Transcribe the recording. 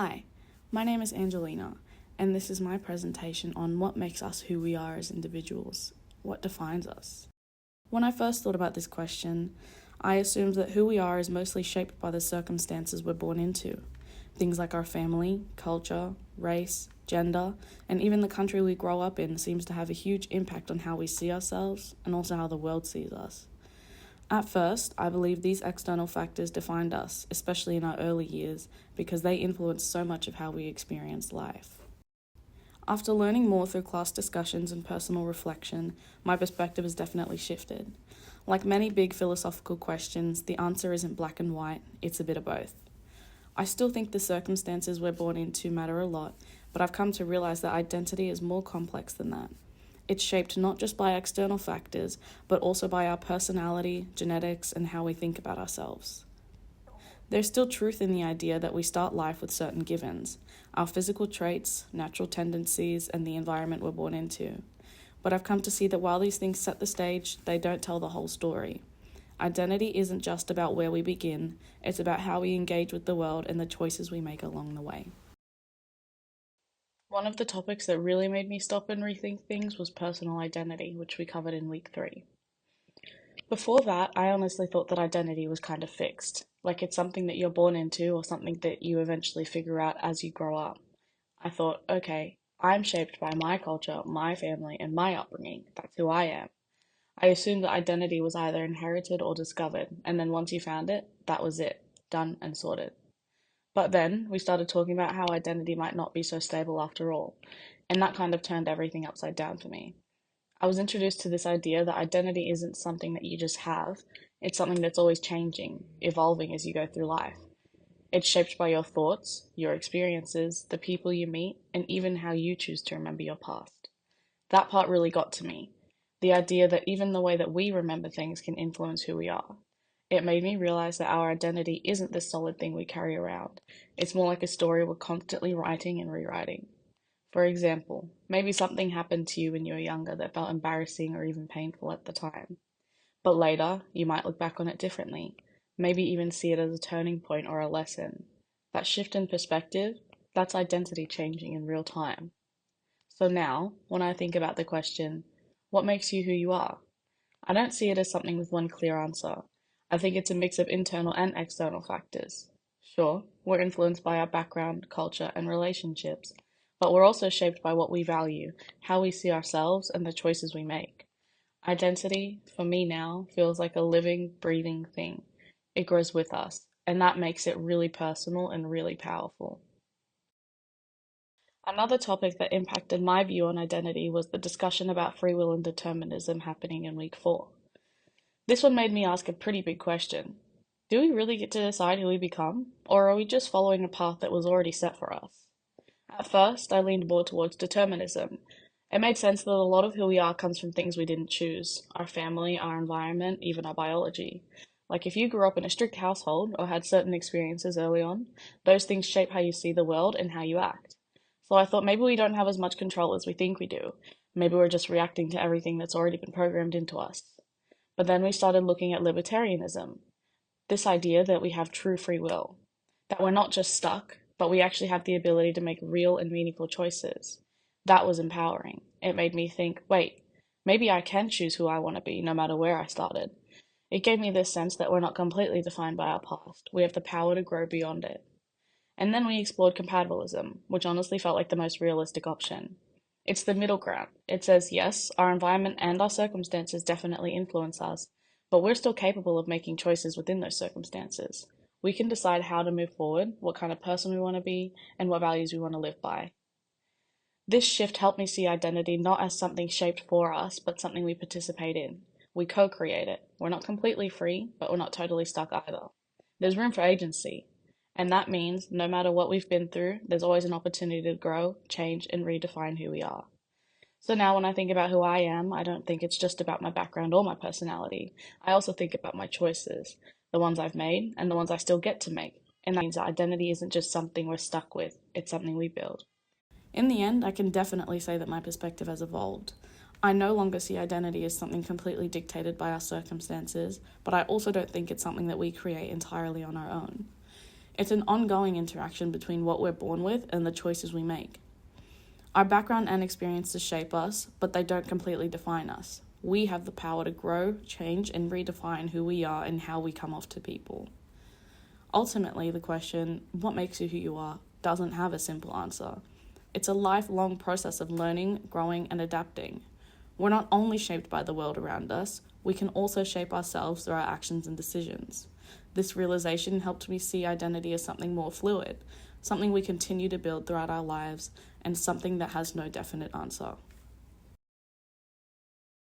Hi, my name is Angelina, and this is my presentation on what makes us who we are as individuals, what defines us. When I first thought about this question, I assumed that who we are is mostly shaped by the circumstances we're born into. Things like our family, culture, race, gender, and even the country we grow up in seems to have a huge impact on how we see ourselves and also how the world sees us. At first, I believe these external factors defined us, especially in our early years, because they influenced so much of how we experienced life. After learning more through class discussions and personal reflection, my perspective has definitely shifted. Like many big philosophical questions, the answer isn't black and white, it's a bit of both. I still think the circumstances we're born into matter a lot, but I've come to realize that identity is more complex than that. It's shaped not just by external factors, but also by our personality, genetics, and how we think about ourselves. There's still truth in the idea that we start life with certain givens, our physical traits, natural tendencies, and the environment we're born into. But I've come to see that while these things set the stage, they don't tell the whole story. Identity isn't just about where we begin, it's about how we engage with the world and the choices we make along the way. One of the topics that really made me stop and rethink things was personal identity, which we covered in week 3. Before that, I honestly thought that identity was kind of fixed, like it's something that you're born into or something that you eventually figure out as you grow up. I thought, okay, I'm shaped by my culture, my family, and my upbringing. That's who I am. I assumed that identity was either inherited or discovered, and then once you found it, that was it, done and sorted. But then we started talking about how identity might not be so stable after all, and that kind of turned everything upside down for me. I was introduced to this idea that identity isn't something that you just have, it's something that's always changing, evolving as you go through life. It's shaped by your thoughts, your experiences, the people you meet, and even how you choose to remember your past. That part really got to me. The idea that even the way that we remember things can influence who we are. It made me realize that our identity isn't this solid thing we carry around. It's more like a story we're constantly writing and rewriting. For example, maybe something happened to you when you were younger that felt embarrassing or even painful at the time. But later, you might look back on it differently, maybe even see it as a turning point or a lesson. That shift in perspective, that's identity changing in real time. So now, when I think about the question, what makes you who you are? I don't see it as something with one clear answer. I think it's a mix of internal and external factors. Sure, we're influenced by our background, culture, and relationships, but we're also shaped by what we value, how we see ourselves, and the choices we make. Identity, for me now, feels like a living, breathing thing. It grows with us, and that makes it really personal and really powerful. Another topic that impacted my view on identity was the discussion about free will and determinism happening in week 4. This one made me ask a pretty big question. Do we really get to decide who we become, or are we just following a path that was already set for us? At first, I leaned more towards determinism. It made sense that a lot of who we are comes from things we didn't choose, our family, our environment, even our biology. Like if you grew up in a strict household or had certain experiences early on, those things shape how you see the world and how you act. So I thought maybe we don't have as much control as we think we do. Maybe we're just reacting to everything that's already been programmed into us. But then we started looking at libertarianism, this idea that we have true free will, that we're not just stuck, but we actually have the ability to make real and meaningful choices. That was empowering. It made me think, wait, maybe I can choose who I want to be no matter where I started. It gave me this sense that we're not completely defined by our past. We have the power to grow beyond it. And then we explored compatibilism, which honestly felt like the most realistic option. It's the middle ground. It says, yes, our environment and our circumstances definitely influence us, but we're still capable of making choices within those circumstances. We can decide how to move forward, what kind of person we want to be, and what values we want to live by. This shift helped me see identity not as something shaped for us, but something we participate in. We co-create it. We're not completely free, but we're not totally stuck either. There's room for agency. And that means no matter what we've been through, there's always an opportunity to grow, change, and redefine who we are. So now when I think about who I am, I don't think it's just about my background or my personality. I also think about my choices, the ones I've made and the ones I still get to make. And that means that identity isn't just something we're stuck with, it's something we build. In the end, I can definitely say that my perspective has evolved. I no longer see identity as something completely dictated by our circumstances, but I also don't think it's something that we create entirely on our own. It's an ongoing interaction between what we're born with and the choices we make. Our background and experiences shape us, but they don't completely define us. We have the power to grow, change, and redefine who we are and how we come off to people. Ultimately, the question, what makes you who you are, doesn't have a simple answer. It's a lifelong process of learning, growing, and adapting. We're not only shaped by the world around us, we can also shape ourselves through our actions and decisions. This realization helped me see identity as something more fluid, something we continue to build throughout our lives, and something that has no definite answer.